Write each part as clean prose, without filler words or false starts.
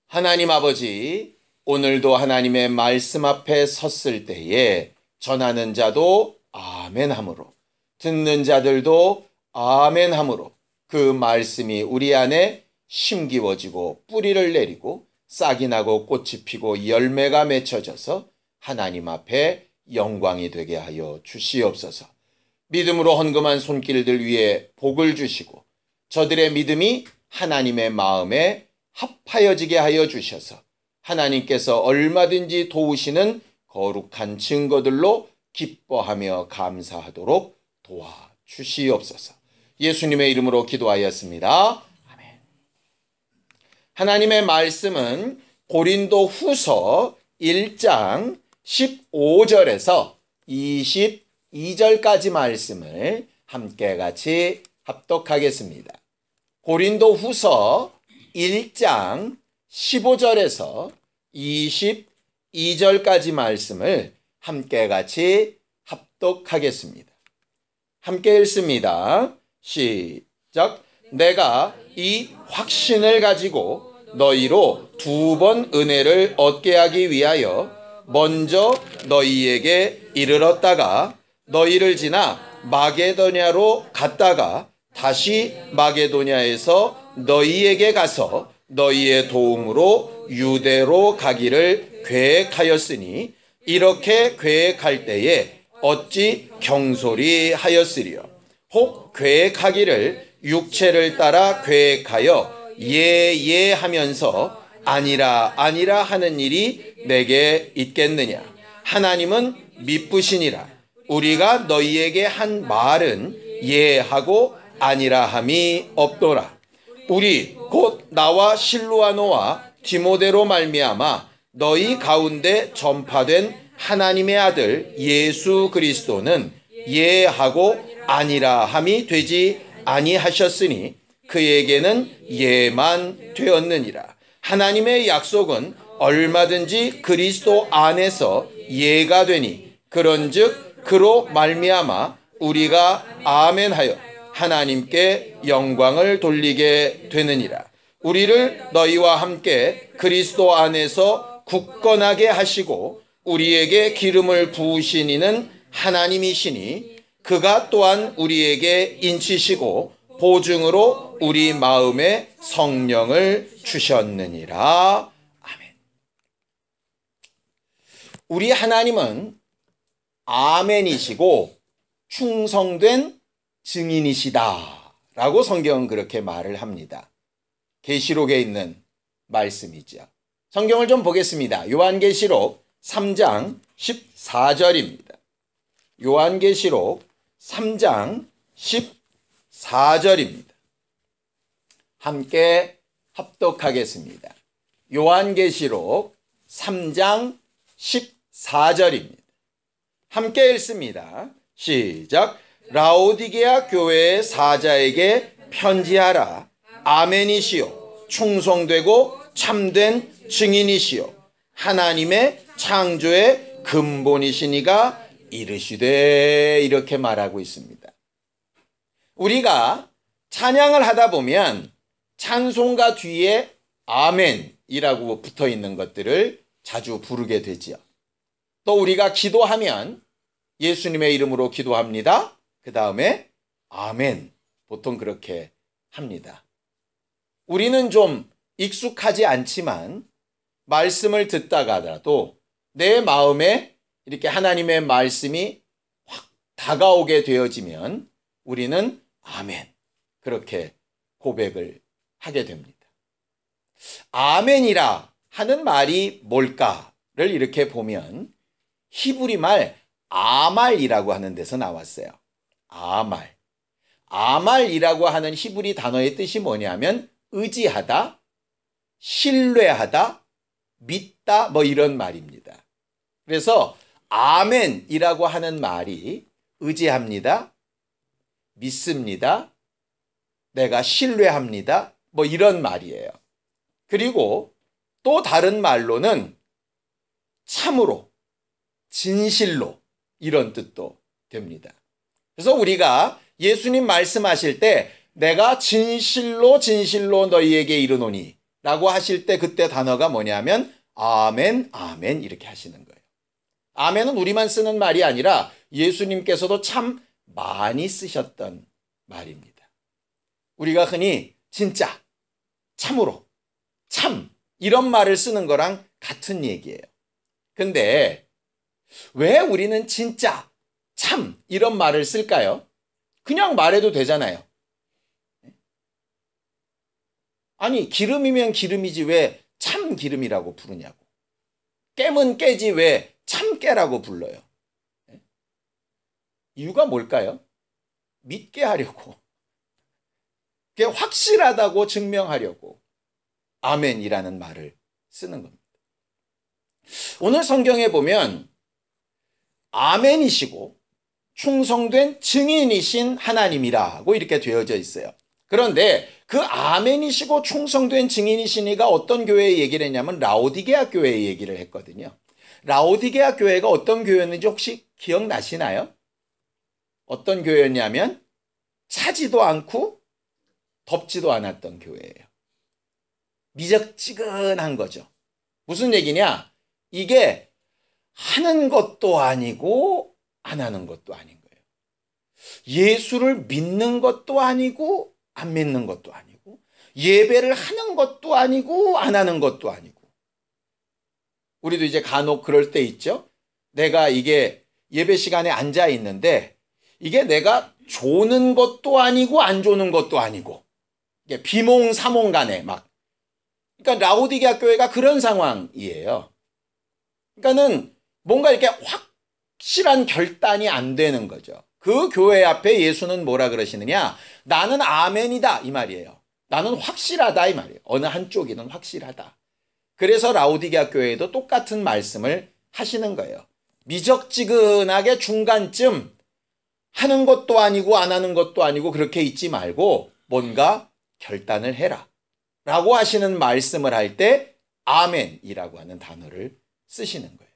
하나님 아버지, 오늘도 하나님의 말씀 앞에 섰을 때에 전하는 자도 아멘함으로, 듣는 자들도 아멘함으로 그 말씀이 우리 안에 심기워지고 뿌리를 내리고 싹이 나고 꽃이 피고 열매가 맺혀져서 하나님 앞에 영광이 되게 하여 주시옵소서. 믿음으로 헌금한 손길들 위에 복을 주시고 저들의 믿음이 하나님의 마음에 합하여지게 하여 주셔서 하나님께서 얼마든지 도우시는 거룩한 증거들로 기뻐하며 감사하도록 도와주시옵소서. 예수님의 이름으로 기도하였습니다. 아멘. 하나님의 말씀은 고린도 후서 1장 15절에서 22절까지 말씀을 함께 같이 합독하겠습니다. 고린도 후서 1장 15절에서 22절까지 말씀을 함께 같이 합독하겠습니다. 함께 읽습니다. 시작. 내가 이 확신을 가지고 너희로 2번 은혜를 얻게 하기 위하여 먼저 너희에게 이르렀다가 너희를 지나 마게도냐로 갔다가 다시 마게도냐에서 너희에게 가서 너희의 도움으로 유대로 가기를 계획하였으니 이렇게 계획할 때에 어찌 경솔히 하였으리요. 혹 계획하기를 육체를 따라 계획하여 예예 하면서 아니라 아니라 하는 일이 내게 있겠느냐. 하나님은 미쁘시니라. 우리가 너희에게 한 말은 예하고 아니라 함이 없도라. 우리 곧 나와 실루아노와 디모데로 말미암아 너희 가운데 전파된 하나님의 아들 예수 그리스도는 예하고 아니라 함이 되지 아니하셨으니 그에게는 예만 되었느니라. 하나님의 약속은 얼마든지 그리스도 안에서 예가 되니 그런즉 그로 말미암아 우리가 아멘하여 하나님께 영광을 돌리게 되느니라. 우리를 너희와 함께 그리스도 안에서 굳건하게 하시고 우리에게 기름을 부으신 이는 하나님이시니 그가 또한 우리에게 인치시고 보증으로 우리 마음에 성령을 주셨느니라. 아멘. 우리 하나님은 아멘이시고 충성된 증인이시다 라고 성경은 그렇게 말을 합니다. 계시록에 있는 말씀이죠. 성경을 좀 보겠습니다. 요한계시록 3장 14절입니다. 요한계시록 3장 14절입니다. 함께 합독하겠습니다. 요한계시록 3장 14절입니다. 함께 읽습니다. 시작. 라오디게아 교회의 사자에게 편지하라. 아멘이시요 충성되고 참된 증인이시요 하나님의 창조의 근본이시니가 이르시되 이렇게 말하고 있습니다. 우리가 찬양을 하다 보면 찬송가 뒤에 아멘이라고 붙어 있는 것들을 자주 부르게 되지요. 또 우리가 기도하면 예수님의 이름으로 기도합니다. 그 다음에 아멘 보통 그렇게 합니다. 우리는 좀 익숙하지 않지만 말씀을 듣다가라도 내 마음에 이렇게 하나님의 말씀이 확 다가오게 되어지면 우리는 아멘 그렇게 고백을 하게 됩니다. 아멘이라 하는 말이 뭘까를 이렇게 보면 히브리 말 아말이라고 하는 데서 나왔어요. 아말. 아말이라고 하는 히브리 단어의 뜻이 뭐냐면 의지하다, 신뢰하다, 믿다 뭐 이런 말입니다. 그래서 아멘이라고 하는 말이 의지합니다, 믿습니다, 내가 신뢰합니다 뭐 이런 말이에요. 그리고 또 다른 말로는 참으로, 진실로 이런 뜻도 됩니다. 그래서 우리가 예수님 말씀하실 때 내가 진실로 진실로 너희에게 이르노니 라고 하실 때 그때 단어가 뭐냐면 아멘, 아멘 이렇게 하시는 거예요. 아멘은 우리만 쓰는 말이 아니라 예수님께서도 참 많이 쓰셨던 말입니다. 우리가 흔히 진짜, 참으로, 참 이런 말을 쓰는 거랑 같은 얘기예요. 근데 왜 우리는 진짜, 참 이런 말을 쓸까요? 그냥 말해도 되잖아요. 아니 기름이면 기름이지 왜 참기름이라고 부르냐고. 깨면 깨지 왜 참깨라고 불러요. 이유가 뭘까요? 믿게 하려고. 그게 확실하다고 증명하려고 아멘이라는 말을 쓰는 겁니다. 오늘 성경에 보면 아멘이시고 충성된 증인이신 하나님이라고 이렇게 되어져 있어요. 그런데 그 아멘이시고 충성된 증인이신 이가 어떤 교회의 얘기를 했냐면 라오디게아 교회의 얘기를 했거든요. 라오디게아 교회가 어떤 교회였는지 혹시 기억나시나요? 어떤 교회였냐면 차지도 않고 덥지도 않았던 교회예요. 미적지근한 거죠. 무슨 얘기냐? 이게 하는 것도 아니고 안 하는 것도 아닌 거예요. 예수를 믿는 것도 아니고 안 믿는 것도 아니고 예배를 하는 것도 아니고 안 하는 것도 아니고. 우리도 이제 간혹 그럴 때 있죠. 내가 이게 예배 시간에 앉아 있는데 이게 내가 조는 것도 아니고 안 조는 것도 아니고 이게 비몽사몽간에 막. 그러니까 라오디게아 교회가 그런 상황이에요. 그러니까는 뭔가 이렇게 확실한 결단이 안 되는 거죠. 그 교회 앞에 예수는 뭐라 그러시느냐? 나는 아멘이다 이 말이에요. 나는 확실하다 이 말이에요. 어느 한쪽이든 확실하다. 그래서 라오디게아 교회에도 똑같은 말씀을 하시는 거예요. 미적지근하게 중간쯤 하는 것도 아니고 안 하는 것도 아니고 그렇게 있지 말고 뭔가 결단을 해라 라고 하시는 말씀을 할 때 아멘이라고 하는 단어를 쓰시는 거예요.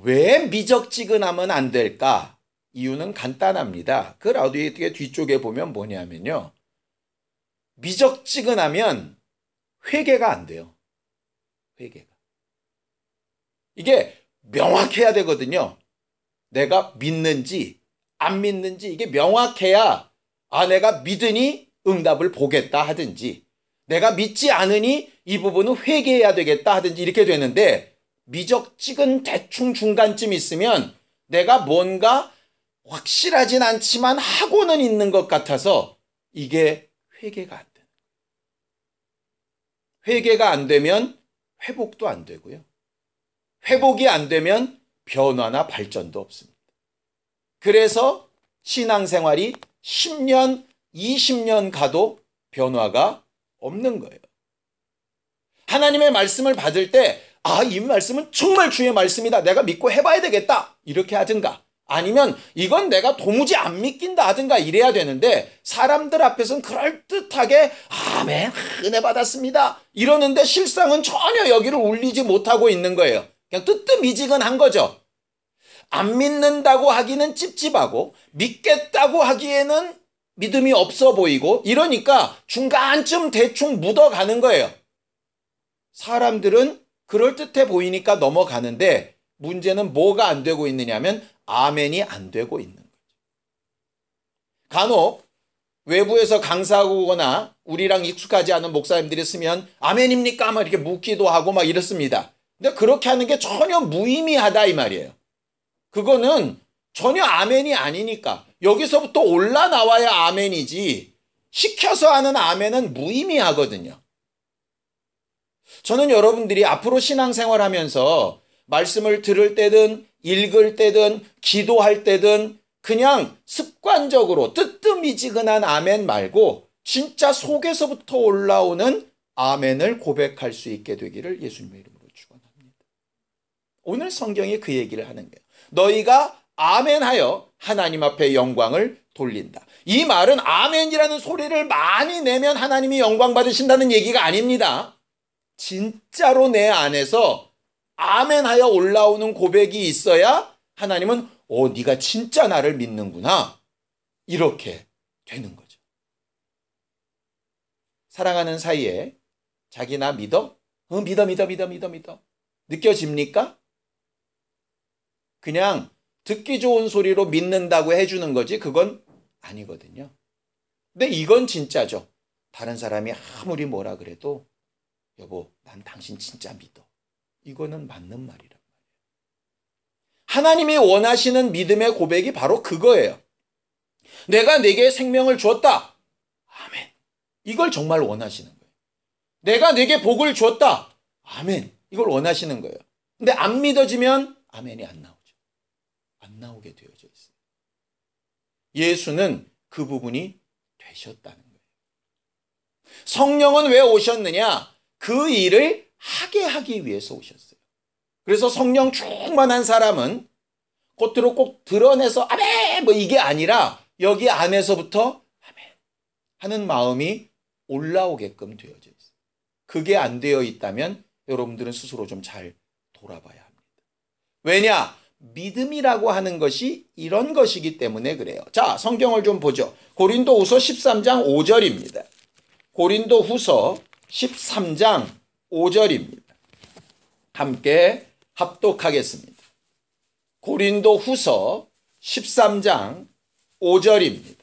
왜 미적지근하면 안 될까? 이유는 간단합니다. 그 라오디게아 뒤쪽에 보면 뭐냐면요. 미적지근하면 회개가 안 돼요. 회개가. 이게 명확해야 되거든요. 내가 믿는지 안 믿는지 이게 명확해야 내가 믿으니 응답을 보겠다 하든지 내가 믿지 않으니 이 부분은 회개해야 되겠다 하든지 이렇게 되는데 미적지근 대충 중간쯤 있으면 내가 뭔가 확실하진 않지만 하고는 있는 것 같아서 이게 회개가 안 돼요. 회개가 안 되면 회복도 안 되고요. 회복이 안 되면 변화나 발전도 없습니다. 그래서 신앙생활이 10년, 20년 가도 변화가 없는 거예요. 하나님의 말씀을 받을 때 이 말씀은 정말 주의 말씀이다. 내가 믿고 해봐야 되겠다. 이렇게 하든가 아니면 이건 내가 도무지 안 믿긴다 하든가 이래야 되는데 사람들 앞에서는 그럴듯하게 아멘 은혜 받았습니다. 이러는데 실상은 전혀 여기를 울리지 못하고 있는 거예요. 그냥 뜨뜻미지근한 거죠. 안 믿는다고 하기는 찝찝하고 믿겠다고 하기에는 믿음이 없어 보이고 이러니까 중간쯤 대충 묻어가는 거예요. 사람들은 그럴듯해 보이니까 넘어가는데 문제는 뭐가 안 되고 있느냐면 아멘이 안 되고 있는 거죠. 간혹 외부에서 강사하고 오거나 우리랑 익숙하지 않은 목사님들이 쓰면 아멘입니까? 막 이렇게 묻기도 하고 막 이렇습니다. 근데 그렇게 하는 게 전혀 무의미하다 이 말이에요. 그거는 전혀 아멘이 아니니까 여기서부터 올라나와야 아멘이지 시켜서 하는 아멘은 무의미하거든요. 저는 여러분들이 앞으로 신앙생활하면서 말씀을 들을 때든 읽을 때든 기도할 때든 그냥 습관적으로 뜨뜻미지근한 아멘 말고 진짜 속에서부터 올라오는 아멘을 고백할 수 있게 되기를 예수님의 이름으로 축원합니다. 오늘 성경이 그 얘기를 하는 거예요. 너희가 아멘하여 하나님 앞에 영광을 돌린다. 이 말은 아멘이라는 소리를 많이 내면 하나님이 영광 받으신다는 얘기가 아닙니다. 진짜로 내 안에서 아멘하여 올라오는 고백이 있어야 하나님은 네가 진짜 나를 믿는구나 이렇게 되는 거죠. 사랑하는 사이에 자기 나 믿어? 믿어. 느껴집니까? 그냥 듣기 좋은 소리로 믿는다고 해주는 거지 그건 아니거든요. 근데 이건 진짜죠. 다른 사람이 아무리 뭐라 그래도 여보, 난 당신 진짜 믿어. 이거는 맞는 말이란 말이에요. 하나님이 원하시는 믿음의 고백이 바로 그거예요. 내가 내게 생명을 주었다. 아멘. 이걸 정말 원하시는 거예요. 내가 내게 복을 주었다. 아멘. 이걸 원하시는 거예요. 근데 안 믿어지면 아멘이 안 나오죠. 안 나오게 되어져 있어요. 예수는 그 부분이 되셨다는 거예요. 성령은 왜 오셨느냐? 그 일을 하게 하기 위해서 오셨어요. 그래서 성령 충만한 사람은 겉으로 꼭 드러내서 아멘 뭐 이게 아니라 여기 안에서부터 아멘 하는 마음이 올라오게끔 되어져 있어요. 그게 안 되어 있다면 여러분들은 스스로 좀 잘 돌아봐야 합니다. 왜냐? 믿음이라고 하는 것이 이런 것이기 때문에 그래요. 자, 성경을 좀 보죠. 고린도후서 13장 5절입니다. 고린도후서 13장 5절입니다. 함께 합독하겠습니다. 고린도후서 13장 5절입니다.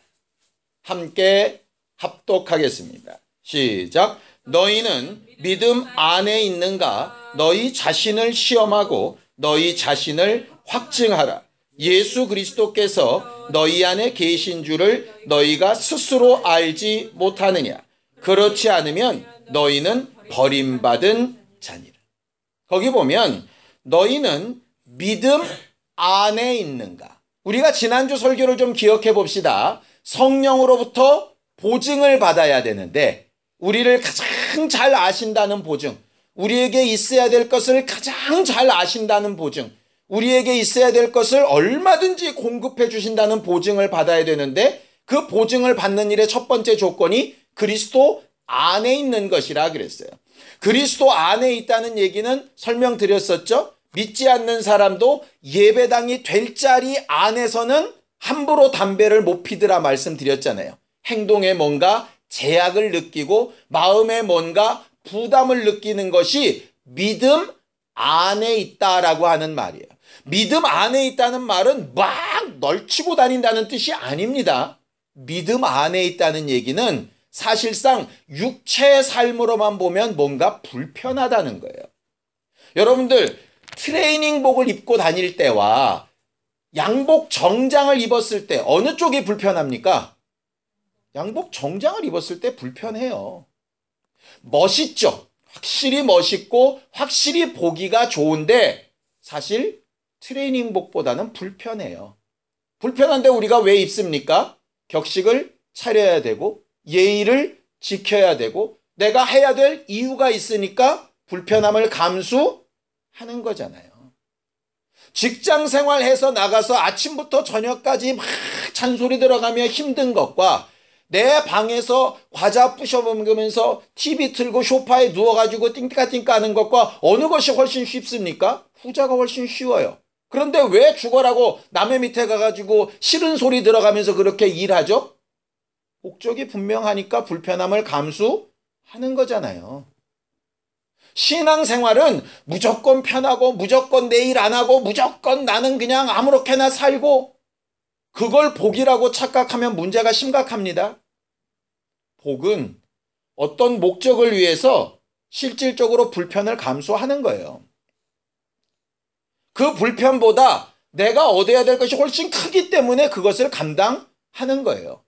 함께 합독하겠습니다. 시작. 너희는 믿음 안에 있는가? 너희 자신을 시험하고 너희 자신을 확증하라. 예수 그리스도께서 너희 안에 계신 줄을 너희가 스스로 알지 못하느냐? 그렇지 않으면 너희는 버림받은 자니라. 거기 보면 너희는 믿음 안에 있는가? 우리가 지난주 설교를 좀 기억해 봅시다. 성령으로부터 보증을 받아야 되는데 우리를 가장 잘 아신다는 보증, 우리에게 있어야 될 것을 가장 잘 아신다는 보증, 우리에게 있어야 될 것을 얼마든지 공급해 주신다는 보증을 받아야 되는데 그 보증을 받는 일의 첫 번째 조건이 그리스도 안에 있는 것이라 그랬어요. 그리스도 안에 있다는 얘기는 설명드렸었죠. 믿지 않는 사람도 예배당이 될 자리 안에서는 함부로 담배를 못 피더라 말씀드렸잖아요. 행동에 뭔가 제약을 느끼고 마음에 뭔가 부담을 느끼는 것이 믿음 안에 있다라고 하는 말이에요. 믿음 안에 있다는 말은 막 널치고 다닌다는 뜻이 아닙니다. 믿음 안에 있다는 얘기는 사실상 육체의 삶으로만 보면 뭔가 불편하다는 거예요. 여러분들 트레이닝복을 입고 다닐 때와 양복 정장을 입었을 때 어느 쪽이 불편합니까? 양복 정장을 입었을 때 불편해요. 멋있죠? 확실히 멋있고 확실히 보기가 좋은데 사실 트레이닝복보다는 불편해요. 불편한데 우리가 왜 입습니까? 격식을 차려야 되고 예의를 지켜야 되고 내가 해야 될 이유가 있으니까 불편함을 감수하는 거잖아요. 직장 생활해서 나가서 아침부터 저녁까지 막 잔소리 들어가며 힘든 것과 내 방에서 과자 부셔 먹으면서 TV 틀고 소파에 누워가지고 띵까띵까 하는 것과 어느 것이 훨씬 쉽습니까? 후자가 훨씬 쉬워요. 그런데 왜 죽어라고 남의 밑에 가가지고 싫은 소리 들어가면서 그렇게 일하죠? 목적이 분명하니까 불편함을 감수하는 거잖아요. 신앙생활은 무조건 편하고 무조건 내 일 안 하고 무조건 나는 그냥 아무렇게나 살고 그걸 복이라고 착각하면 문제가 심각합니다. 복은 어떤 목적을 위해서 실질적으로 불편을 감수하는 거예요. 그 불편보다 내가 얻어야 될 것이 훨씬 크기 때문에 그것을 감당하는 거예요.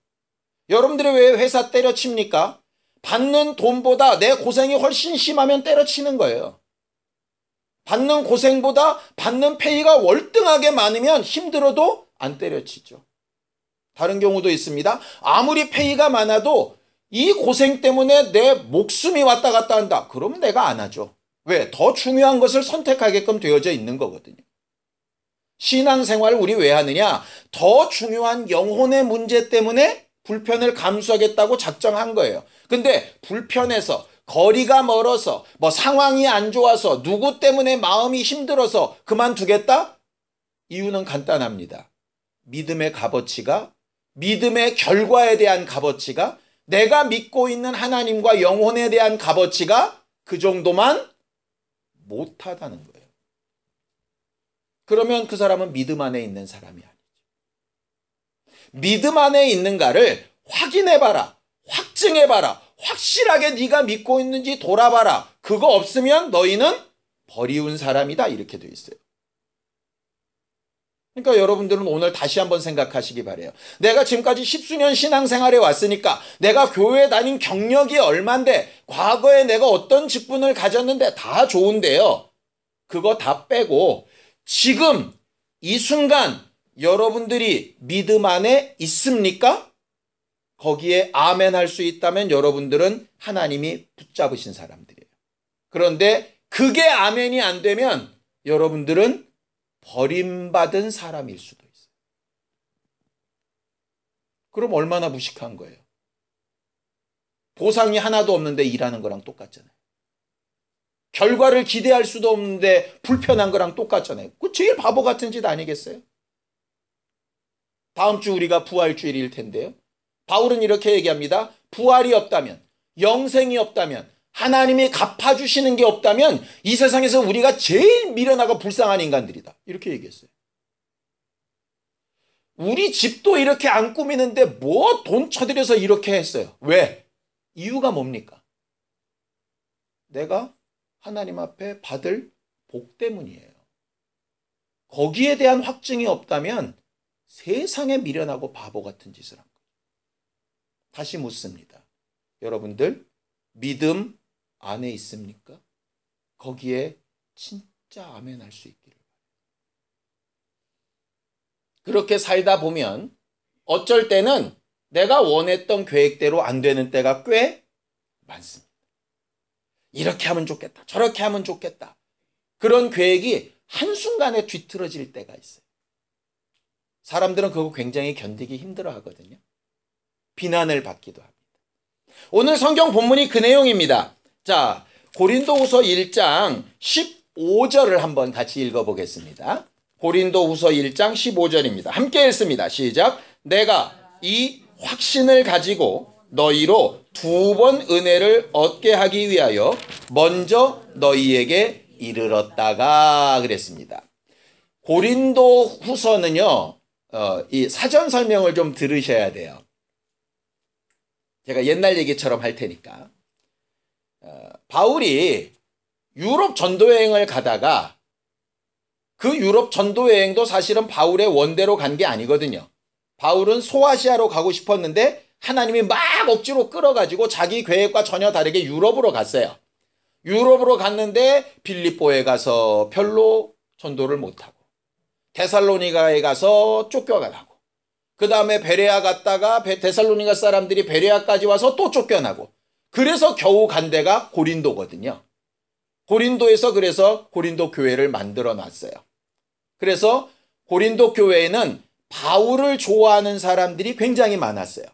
여러분들이 왜 회사 때려칩니까? 받는 돈보다 내 고생이 훨씬 심하면 때려치는 거예요. 받는 고생보다 받는 페이가 월등하게 많으면 힘들어도 안 때려치죠. 다른 경우도 있습니다. 아무리 페이가 많아도 이 고생 때문에 내 목숨이 왔다 갔다 한다. 그러면 내가 안 하죠. 왜? 더 중요한 것을 선택하게끔 되어져 있는 거거든요. 신앙생활을 우리 왜 하느냐? 더 중요한 영혼의 문제 때문에 불편을 감수하겠다고 작정한 거예요. 근데 불편해서 거리가 멀어서 뭐 상황이 안 좋아서 누구 때문에 마음이 힘들어서 그만두겠다? 이유는 간단합니다. 믿음의 값어치가 믿음의 결과에 대한 값어치가 내가 믿고 있는 하나님과 영혼에 대한 값어치가 그 정도만 못하다는 거예요. 그러면 그 사람은 믿음 안에 있는 사람이 아니죠. 믿음 안에 있는가를 확인해봐라. 확증해봐라. 확실하게 네가 믿고 있는지 돌아봐라. 그거 없으면 너희는 버리운 사람이다. 이렇게 되어 있어요. 그러니까 여러분들은 오늘 다시 한번 생각하시기 바래요. 내가 지금까지 십수년 신앙생활에 왔으니까 내가 교회 다닌 경력이 얼만데 과거에 내가 어떤 직분을 가졌는데 다 좋은데요. 그거 다 빼고 지금 이 순간 여러분들이 믿음 안에 있습니까? 거기에 아멘 할 수 있다면 여러분들은 하나님이 붙잡으신 사람들이에요. 그런데 그게 아멘이 안 되면 여러분들은 버림받은 사람일 수도 있어요. 그럼 얼마나 무식한 거예요. 보상이 하나도 없는데 일하는 거랑 똑같잖아요. 결과를 기대할 수도 없는데 불편한 거랑 똑같잖아요. 그 제일 바보 같은 짓 아니겠어요? 다음 주 우리가 부활주일일 텐데요. 바울은 이렇게 얘기합니다. 부활이 없다면, 영생이 없다면, 하나님이 갚아주시는 게 없다면 이 세상에서 우리가 제일 미련하고 불쌍한 인간들이다. 이렇게 얘기했어요. 우리 집도 이렇게 안 꾸미는데 뭐 돈 쳐들여서 이렇게 했어요. 왜? 이유가 뭡니까? 내가 하나님 앞에 받을 복 때문이에요. 거기에 대한 확증이 없다면 세상에 미련하고 바보 같은 짓을 한 거예요. 다시 묻습니다. 여러분들 믿음 안에 있습니까? 거기에 진짜 아멘 할 수 있기를. 그렇게 살다 보면 어쩔 때는 내가 원했던 계획대로 안 되는 때가 꽤 많습니다. 이렇게 하면 좋겠다. 저렇게 하면 좋겠다. 그런 계획이 한순간에 뒤틀어질 때가 있어요. 사람들은 그거 굉장히 견디기 힘들어 하거든요. 비난을 받기도 합니다. 오늘 성경 본문이 그 내용입니다. 자, 고린도후서 1장 15절을 한번 같이 읽어보겠습니다. 고린도후서 1장 15절입니다. 함께 읽습니다. 시작. 내가 이 확신을 가지고 너희로 2번 은혜를 얻게 하기 위하여 먼저 너희에게 이르렀다가 그랬습니다. 고린도후서는요, 이 사전 설명을 좀 들으셔야 돼요. 제가 옛날 얘기처럼 할 테니까. 바울이 유럽 전도여행을 가다가 그 유럽 전도여행도 사실은 바울의 원대로 간 게 아니거든요. 바울은 소아시아로 가고 싶었는데 하나님이 막 억지로 끌어가지고 자기 계획과 전혀 다르게 유럽으로 갔어요. 유럽으로 갔는데 빌립보에 가서 별로 전도를 못하고 데살로니가에 가서 쫓겨나고 그 다음에 베레아 갔다가 데살로니가 사람들이 베레아까지 와서 또 쫓겨나고 그래서 겨우 간 데가 고린도거든요. 고린도에서 그래서 고린도 교회를 만들어 놨어요. 그래서 고린도 교회에는 바울을 좋아하는 사람들이 굉장히 많았어요.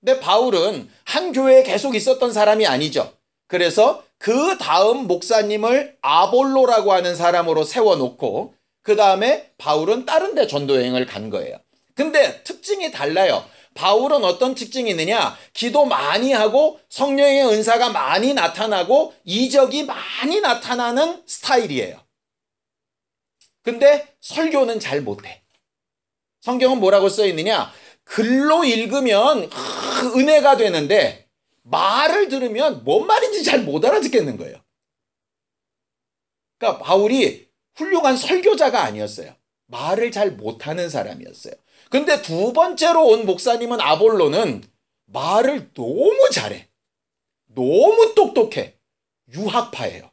근데 바울은 한 교회에 계속 있었던 사람이 아니죠. 그래서 그 다음 목사님을 아볼로라고 하는 사람으로 세워놓고 그 다음에 바울은 다른 데 전도여행을 간 거예요. 근데 특징이 달라요. 바울은 어떤 특징이 있느냐? 기도 많이 하고 성령의 은사가 많이 나타나고 이적이 많이 나타나는 스타일이에요. 근데 설교는 잘 못해. 성경은 뭐라고 써 있느냐? 글로 읽으면 은혜가 되는데 말을 들으면 뭔 말인지 잘 못 알아듣겠는 거예요. 그러니까 바울이 훌륭한 설교자가 아니었어요. 말을 잘 못하는 사람이었어요. 근데 두 번째로 온 목사님은 아볼로는 말을 너무 잘해. 너무 똑똑해. 유학파예요.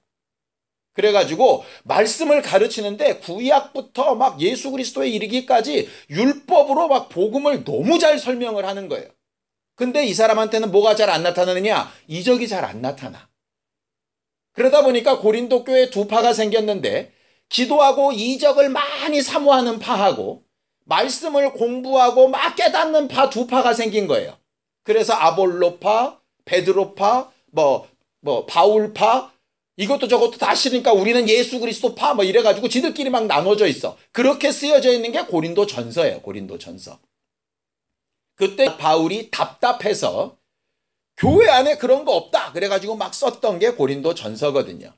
그래가지고 말씀을 가르치는데 구약부터 막 예수 그리스도에 이르기까지 율법으로 막 복음을 너무 잘 설명을 하는 거예요. 근데 이 사람한테는 뭐가 잘 안 나타나느냐? 이적이 잘 안 나타나. 그러다 보니까 고린도 교회에 두 파가 생겼는데 기도하고 이적을 많이 사모하는 파하고 말씀을 공부하고 막 깨닫는 파 두 파가 생긴 거예요. 그래서 아볼로파, 베드로파, 바울파 이것도 저것도 다 싫으니까 우리는 예수 그리스도파 이래가지고 지들끼리 막 나눠져 있어. 그렇게 쓰여져 있는 게 고린도 전서예요. 고린도 전서. 그때 바울이 답답해서 교회 안에 그런 거 없다. 그래가지고 막 썼던 게 고린도 전서거든요.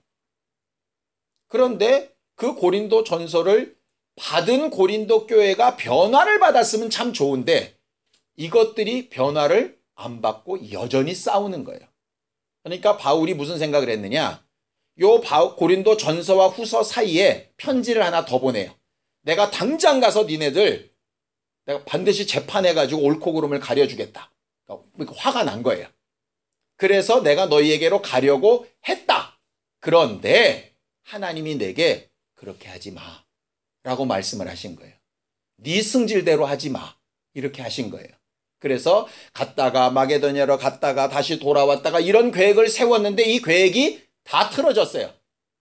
그런데 그 고린도 전서를 받은 고린도 교회가 변화를 받았으면 참 좋은데 이것들이 변화를 안 받고 여전히 싸우는 거예요. 그러니까 바울이 무슨 생각을 했느냐? 고린도 전서와 후서 사이에 편지를 하나 더 보내요. 내가 당장 가서 니네들 내가 반드시 재판해가지고 옳고 그름을 가려주겠다. 그러니까 화가 난 거예요. 그래서 내가 너희에게로 가려고 했다. 그런데 하나님이 내게 그렇게 하지 마 라고 말씀을 하신 거예요. 네 승질대로 하지 마 이렇게 하신 거예요. 그래서 갔다가 마게도냐로 갔다가 다시 돌아왔다가 이런 계획을 세웠는데 이 계획이 다 틀어졌어요.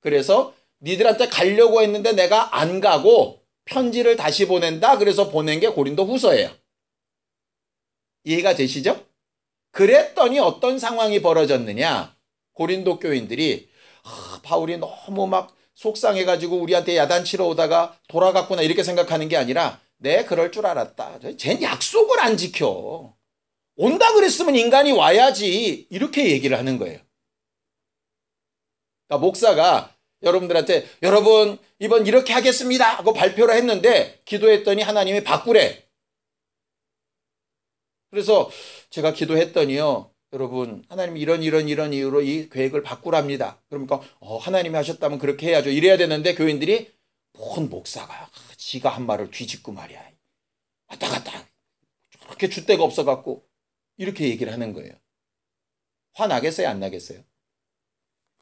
그래서 니들한테 가려고 했는데 내가 안 가고 편지를 다시 보낸다. 그래서 보낸 게 고린도 후서예요. 이해가 되시죠? 그랬더니 어떤 상황이 벌어졌느냐? 고린도 교인들이 바울이 너무 막 속상해가지고 우리한테 야단치러 오다가 돌아갔구나 이렇게 생각하는 게 아니라 네, 그럴 줄 알았다. 쟨 약속을 안 지켜. 온다 그랬으면 인간이 와야지. 이렇게 얘기를 하는 거예요. 그러니까 목사가 여러분들한테 여러분 이번 이렇게 하겠습니다 하고 발표를 했는데 기도했더니 하나님이 바꾸래. 그래서 제가 기도했더니요. 여러분 하나님이 이런 이유로 이 계획을 바꾸랍니다. 그러니까 하나님이 하셨다면 그렇게 해야죠. 이래야 되는데 교인들이 뭔 목사가 지가 한 말을 뒤집고 말이야. 왔다 갔다 그렇게 줏대가 없어갖고 이렇게 얘기를 하는 거예요. 화나겠어요? 안 나겠어요?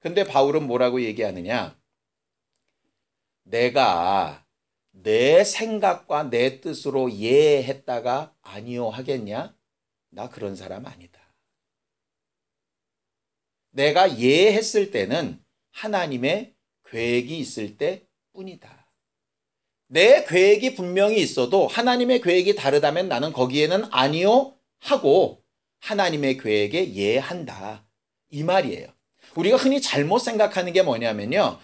근데 바울은 뭐라고 얘기하느냐? 내가 내 생각과 내 뜻으로 예했다가 아니요 하겠냐? 나 그런 사람 아니다. 내가 예했을 때는 하나님의 계획이 있을 때뿐이다. 내 계획이 분명히 있어도 하나님의 계획이 다르다면 나는 거기에는 아니요 하고 하나님의 계획에 예한다. 이 말이에요. 우리가 흔히 잘못 생각하는 게 뭐냐면요.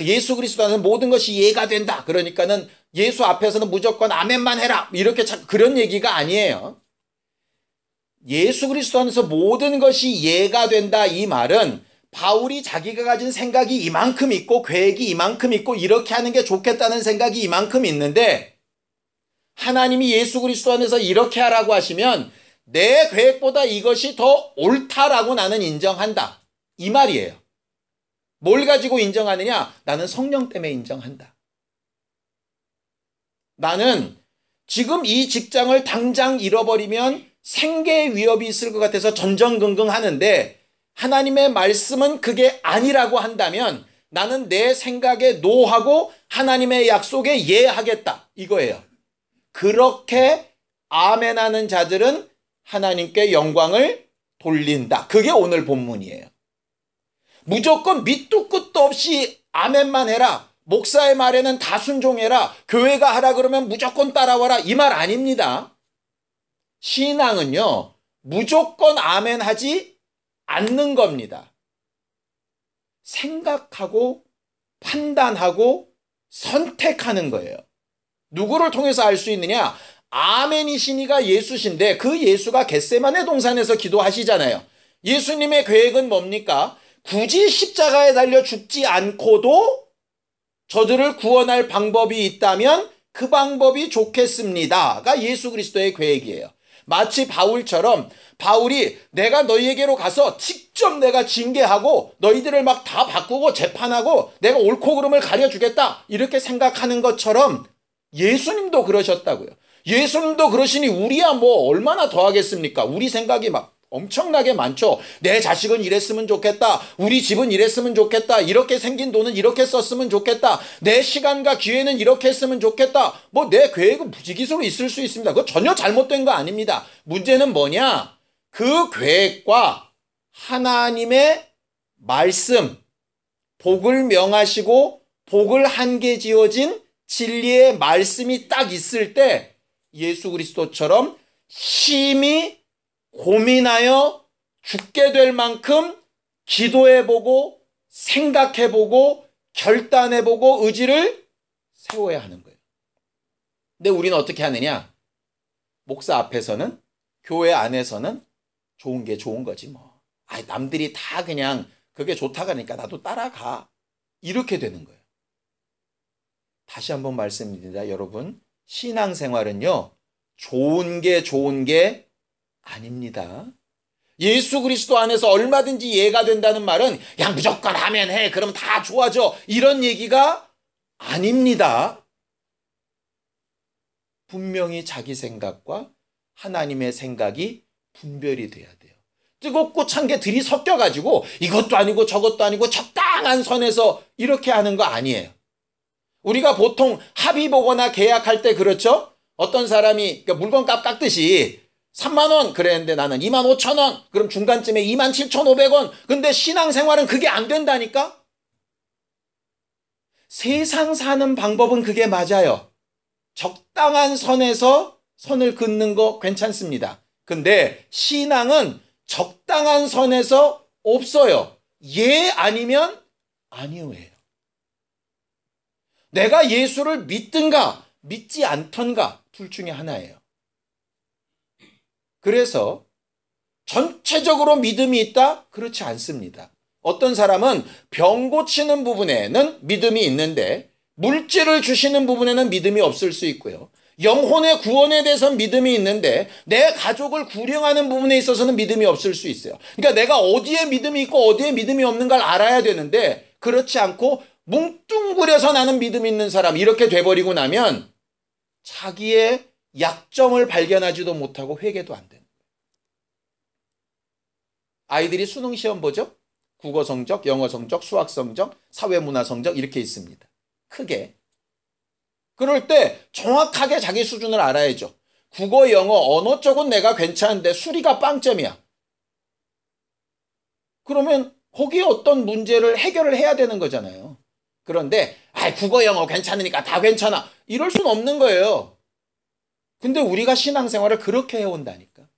예수 그리스도 안에서 모든 것이 예가 된다. 그러니까는 예수 앞에서는 무조건 아멘만 해라. 이렇게 그런 얘기가 아니에요. 예수 그리스도 안에서 모든 것이 예가 된다. 이 말은 바울이 자기가 가진 생각이 이만큼 있고 계획이 이만큼 있고 이렇게 하는 게 좋겠다는 생각이 이만큼 있는데 하나님이 예수 그리스도 안에서 이렇게 하라고 하시면 내 계획보다 이것이 더 옳다라고 나는 인정한다. 이 말이에요. 뭘 가지고 인정하느냐? 나는 성령 때문에 인정한다. 나는 지금 이 직장을 당장 잃어버리면 생계의 위협이 있을 것 같아서 전전긍긍 하는데 하나님의 말씀은 그게 아니라고 한다면 나는 내 생각에 노하고 하나님의 약속에 예하겠다. 이거예요. 그렇게 아멘하는 자들은 하나님께 영광을 돌린다. 그게 오늘 본문이에요. 무조건 밑도 끝도 없이 아멘만 해라. 목사의 말에는 다 순종해라. 교회가 하라 그러면 무조건 따라와라. 이 말 아닙니다. 신앙은요. 무조건 아멘하지 않는 겁니다. 생각하고 판단하고 선택하는 거예요. 누구를 통해서 알 수 있느냐? 아멘이시니가 예수신데 그 예수가 겟세마네 동산에서 기도하시잖아요. 예수님의 계획은 뭡니까? 굳이 십자가에 달려 죽지 않고도 저들을 구원할 방법이 있다면 그 방법이 좋겠습니다가 예수 그리스도의 계획이에요. 마치 바울처럼 바울이 내가 너희에게로 가서 직접 내가 징계하고 너희들을 막 다 바꾸고 재판하고 내가 옳고 그름을 가려주겠다 이렇게 생각하는 것처럼 예수님도 그러셨다고요. 예수님도 그러시니 우리야 뭐 얼마나 더 하겠습니까? 우리 생각이 막 엄청나게 많죠. 내 자식은 이랬으면 좋겠다. 우리 집은 이랬으면 좋겠다. 이렇게 생긴 돈은 이렇게 썼으면 좋겠다. 내 시간과 기회는 이렇게 했으면 좋겠다. 뭐 내 계획은 부지기수로 있을 수 있습니다. 그거 전혀 잘못된 거 아닙니다. 문제는 뭐냐? 그 계획과 하나님의 말씀, 복을 명하시고 복을 한계 지어진 진리의 말씀이 딱 있을 때 예수 그리스도처럼 심히 고민하여 죽게 될 만큼 기도해보고 생각해보고 결단해보고 의지를 세워야 하는 거예요. 근데 우리는 어떻게 하느냐? 목사 앞에서는 교회 안에서는 좋은 게 좋은 거지 뭐. 남들이 다 그냥 그게 좋다고 하니까 나도 따라가. 이렇게 되는 거예요. 다시 한번 말씀드립니다. 여러분, 신앙생활은요, 좋은 게 아닙니다. 예수 그리스도 안에서 얼마든지 이해가 된다는 말은 그냥 무조건 하면 해. 그럼 다 좋아져. 이런 얘기가 아닙니다. 분명히 자기 생각과 하나님의 생각이 분별이 돼야 돼요. 뜨겁고 찬 게 들이 섞여가지고 이것도 아니고 저것도 아니고 적당한 선에서 이렇게 하는 거 아니에요. 우리가 보통 합의 보거나 계약할 때 그렇죠? 어떤 사람이 물건값 깎듯이 3만 원 그랬는데 나는 2만 5천 원. 그럼 중간쯤에 2만 7,500원. 근데 신앙생활은 그게 안 된다니까? 세상 사는 방법은 그게 맞아요. 적당한 선에서 선을 긋는 거 괜찮습니다. 근데 신앙은 적당한 선에서 없어요. 예 아니면 아니오예요. 내가 예수를 믿든가 믿지 않던가 둘 중에 하나예요. 그래서 전체적으로 믿음이 있다? 그렇지 않습니다. 어떤 사람은 병 고치는 부분에는 믿음이 있는데 물질을 주시는 부분에는 믿음이 없을 수 있고요. 영혼의 구원에 대해서는 믿음이 있는데 내 가족을 구령하는 부분에 있어서는 믿음이 없을 수 있어요. 그러니까 내가 어디에 믿음이 있고 어디에 믿음이 없는 걸 알아야 되는데 그렇지 않고 뭉뚱그려서 나는 믿음 있는 사람 이렇게 돼버리고 나면 자기의 약점을 발견하지도 못하고 회개도 안 되는 거예요. 아이들이 수능 시험 보죠? 국어 성적, 영어 성적, 수학 성적, 사회문화 성적 이렇게 있습니다. 크게. 그럴 때 정확하게 자기 수준을 알아야죠. 국어, 영어, 언어 쪽은 내가 괜찮은데 수리가 빵점이야. 그러면 거기에 어떤 문제를 해결을 해야 되는 거잖아요. 그런데 국어, 영어 괜찮으니까 다 괜찮아. 이럴 수는 없는 거예요. 근데 우리가 신앙생활을 그렇게 해온다니까.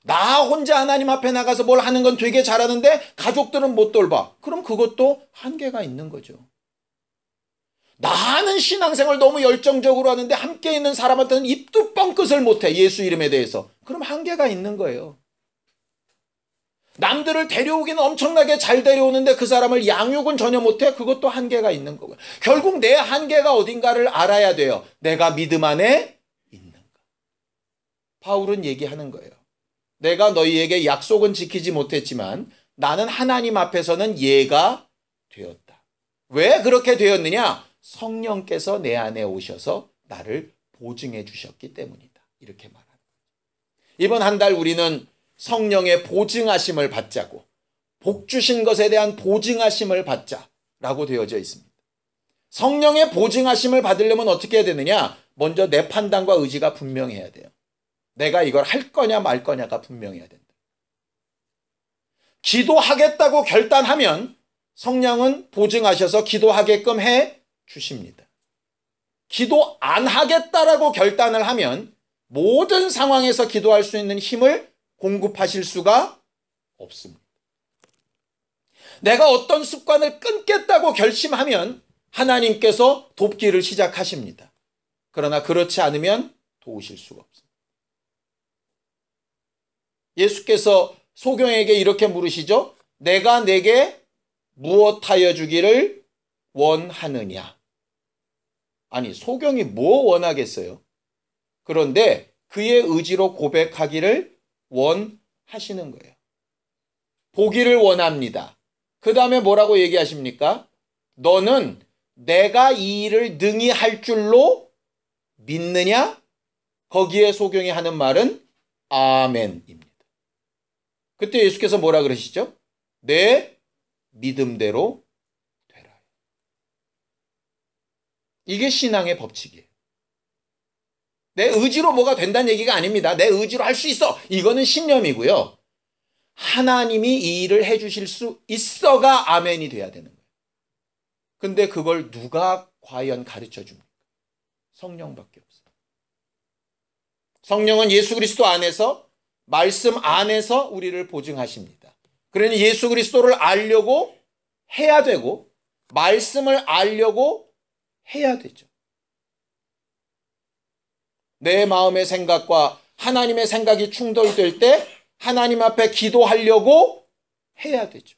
나 혼자 하나님 앞에 나가서 뭘 하는 건 되게 잘하는데 가족들은 못 돌봐. 그럼 그것도 한계가 있는 거죠. 나는 신앙생활 너무 열정적으로 하는데 함께 있는 사람한테는 입도 뻥끗을 못해. 예수 이름에 대해서. 그럼 한계가 있는 거예요. 남들을 데려오기는 엄청나게 잘 데려오는데 그 사람을 양육은 전혀 못해. 그것도 한계가 있는 거고요. 결국 내 한계가 어딘가를 알아야 돼요. 내가 믿음 안에 있는가. 바울은 얘기하는 거예요. 내가 너희에게 약속은 지키지 못했지만 나는 하나님 앞에서는 예가 되었다. 왜 그렇게 되었느냐? 성령께서 내 안에 오셔서 나를 보증해 주셨기 때문이다. 이렇게 말하는 거예요. 이번 한 달 우리는 성령의 보증하심을 받자고 복 주신 것에 대한 보증하심을 받자라고 되어져 있습니다. 성령의 보증하심을 받으려면 어떻게 해야 되느냐? 먼저 내 판단과 의지가 분명해야 돼요. 내가 이걸 할 거냐 말 거냐가 분명해야 된다. 기도하겠다고 결단하면 성령은 보증하셔서 기도하게끔 해 주십니다. 기도 안 하겠다라고 결단을 하면 모든 상황에서 기도할 수 있는 힘을 공급하실 수가 없습니다. 내가 어떤 습관을 끊겠다고 결심하면 하나님께서 돕기를 시작하십니다. 그러나 그렇지 않으면 도우실 수가 없습니다. 예수께서 소경에게 이렇게 물으시죠. 내가 내게 무엇하여 주기를 원하느냐. 아니 소경이 뭐 원하겠어요. 그런데 그의 의지로 고백하기를 원하시는 거예요. 보기를 원합니다. 그 다음에 뭐라고 얘기하십니까? 너는 내가 이 일을 능히 할 줄로 믿느냐? 거기에 소경이 하는 말은 아멘입니다. 그때 예수께서 뭐라 그러시죠? 내 믿음대로 되라. 이게 신앙의 법칙이에요. 내 의지로 뭐가 된다는 얘기가 아닙니다. 내 의지로 할 수 있어. 이거는 신념이고요. 하나님이 이 일을 해주실 수 있어가 아멘이 돼야 되는 거예요. 근데 그걸 누가 과연 가르쳐 줍니까? 성령밖에 없어요. 성령은 예수 그리스도 안에서 말씀 안에서 우리를 보증하십니다. 그러니 예수 그리스도를 알려고 해야 되고 말씀을 알려고 해야 되죠. 내 마음의 생각과 하나님의 생각이 충돌될 때 하나님 앞에 기도하려고 해야 되죠.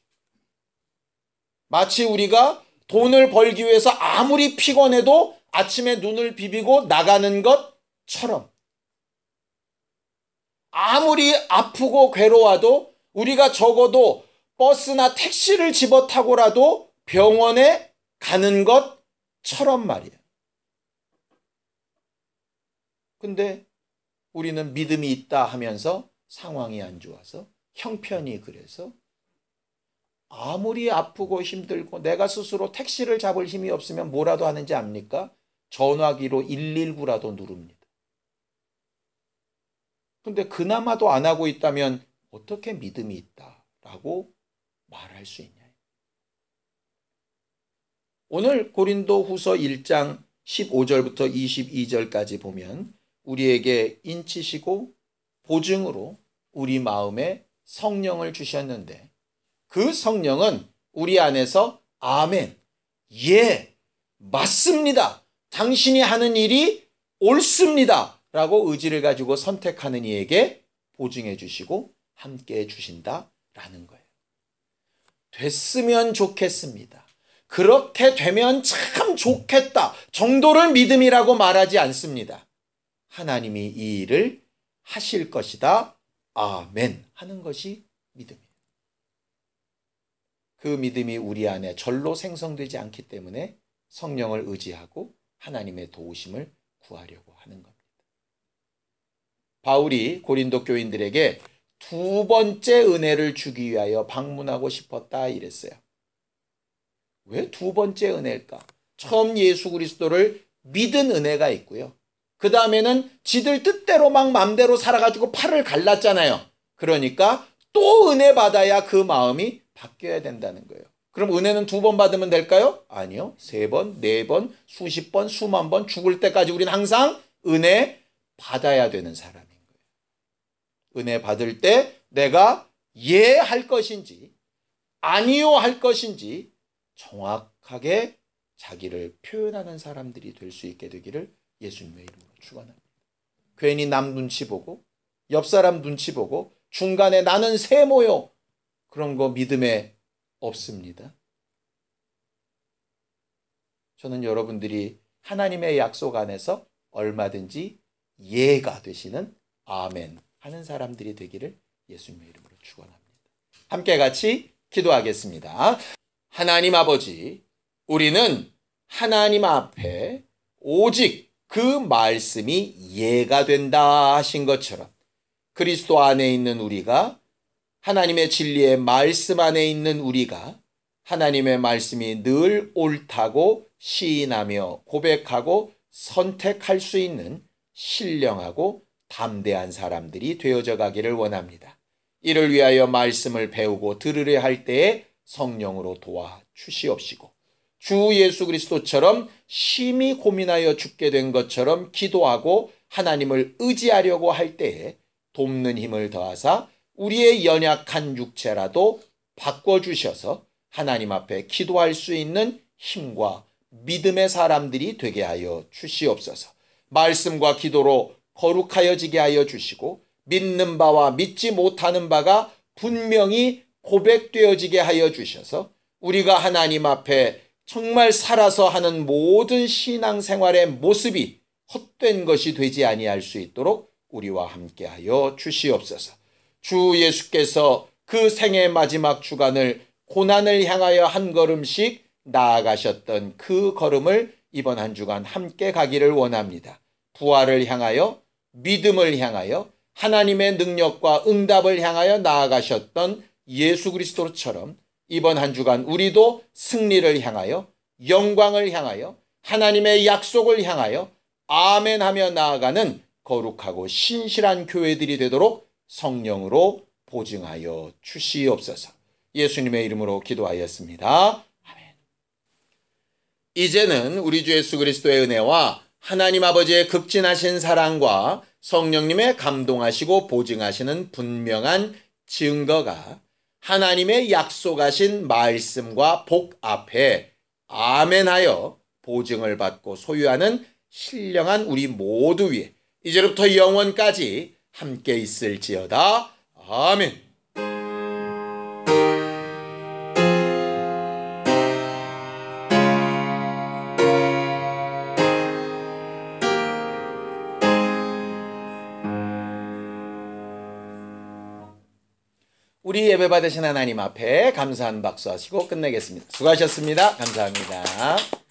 마치 우리가 돈을 벌기 위해서 아무리 피곤해도 아침에 눈을 비비고 나가는 것처럼, 아무리 아프고 괴로워도 우리가 적어도 버스나 택시를 집어타고라도 병원에 가는 것처럼 말이에요. 근데 우리는 믿음이 있다 하면서 상황이 안 좋아서, 형편이 그래서 아무리 아프고 힘들고 내가 스스로 택시를 잡을 힘이 없으면 뭐라도 하는지 압니까? 전화기로 119라도 누릅니다. 근데 그나마도 안 하고 있다면 어떻게 믿음이 있다라고 말할 수 있냐. 오늘 고린도후서 1장 15절부터 22절까지 보면 우리에게 인치시고 보증으로 우리 마음에 성령을 주셨는데, 그 성령은 우리 안에서 아멘, 예, 맞습니다, 당신이 하는 일이 옳습니다 라고 의지를 가지고 선택하는 이에게 보증해 주시고 함께 해 주신다라는 거예요. 됐으면 좋겠습니다, 그렇게 되면 참 좋겠다 정도를 믿음이라고 말하지 않습니다. 하나님이 이 일을 하실 것이다, 아멘 하는 것이 믿음이에요. 그 믿음이 우리 안에 절로 생성되지 않기 때문에 성령을 의지하고 하나님의 도우심을 구하려고 하는 겁니다. 바울이 고린도 교인들에게 두 번째 은혜를 주기 위하여 방문하고 싶었다 이랬어요. 왜 두 번째 은혜일까? 처음 예수 그리스도를 믿은 은혜가 있고요. 그 다음에는 지들 뜻대로 막 맘대로 살아가지고 팔을 갈랐잖아요. 그러니까 또 은혜 받아야 그 마음이 바뀌어야 된다는 거예요. 그럼 은혜는 두 번 받으면 될까요? 아니요. 3번, 4번, 수십 번, 수만 번, 죽을 때까지 우리는 항상 은혜 받아야 되는 사람인 거예요. 은혜 받을 때 내가 예 할 것인지 아니요 할 것인지 정확하게 자기를 표현하는 사람들이 될 수 있게 되기를 예수님의 이름으로 축원합니다. 괜히 남 눈치 보고 옆 사람 눈치 보고 중간에 나는 세모요 그런 거 믿음에 없습니다. 저는 여러분들이 하나님의 약속 안에서 얼마든지 예가 되시는 아멘 하는 사람들이 되기를 예수님의 이름으로 축원합니다. 함께 같이 기도하겠습니다. 하나님 아버지, 우리는 하나님 앞에 오직 그 말씀이 예가 된다 하신 것처럼 그리스도 안에 있는 우리가, 하나님의 진리의 말씀 안에 있는 우리가 하나님의 말씀이 늘 옳다고 시인하며 고백하고 선택할 수 있는 신령하고 담대한 사람들이 되어져 가기를 원합니다. 이를 위하여 말씀을 배우고 들으려 할 때에 성령으로 도와 주시옵시고, 주 예수 그리스도처럼 심히 고민하여 죽게 된 것처럼 기도하고 하나님을 의지하려고 할 때에 돕는 힘을 더하사 우리의 연약한 육체라도 바꿔주셔서 하나님 앞에 기도할 수 있는 힘과 믿음의 사람들이 되게 하여 주시옵소서. 말씀과 기도로 거룩하여지게 하여 주시고 믿는 바와 믿지 못하는 바가 분명히 고백되어지게 하여 주셔서 우리가 하나님 앞에 정말 살아서 하는 모든 신앙생활의 모습이 헛된 것이 되지 아니할 수 있도록 우리와 함께하여 주시옵소서. 주 예수께서 그 생의 마지막 주간을 고난을 향하여 한 걸음씩 나아가셨던 그 걸음을 이번 한 주간 함께 가기를 원합니다. 부활을 향하여, 믿음을 향하여, 하나님의 능력과 응답을 향하여 나아가셨던 예수 그리스도처럼 이번 한 주간 우리도 승리를 향하여, 영광을 향하여, 하나님의 약속을 향하여 아멘 하며 나아가는 거룩하고 신실한 교회들이 되도록 성령으로 보증하여 주시옵소서. 예수님의 이름으로 기도하였습니다. 아멘. 이제는 우리 주 예수 그리스도의 은혜와 하나님 아버지의 극진하신 사랑과 성령님의 감동하시고 보증하시는 분명한 증거가 하나님의 약속하신 말씀과 복 앞에 아멘하여 보증을 받고 소유하는 신령한 우리 모두 위에 이제부터 영원까지 함께 있을지어다. 아멘. 우리 예배 받으신 하나님 앞에 감사한 박수 하시고 끝내겠습니다. 수고하셨습니다. 감사합니다.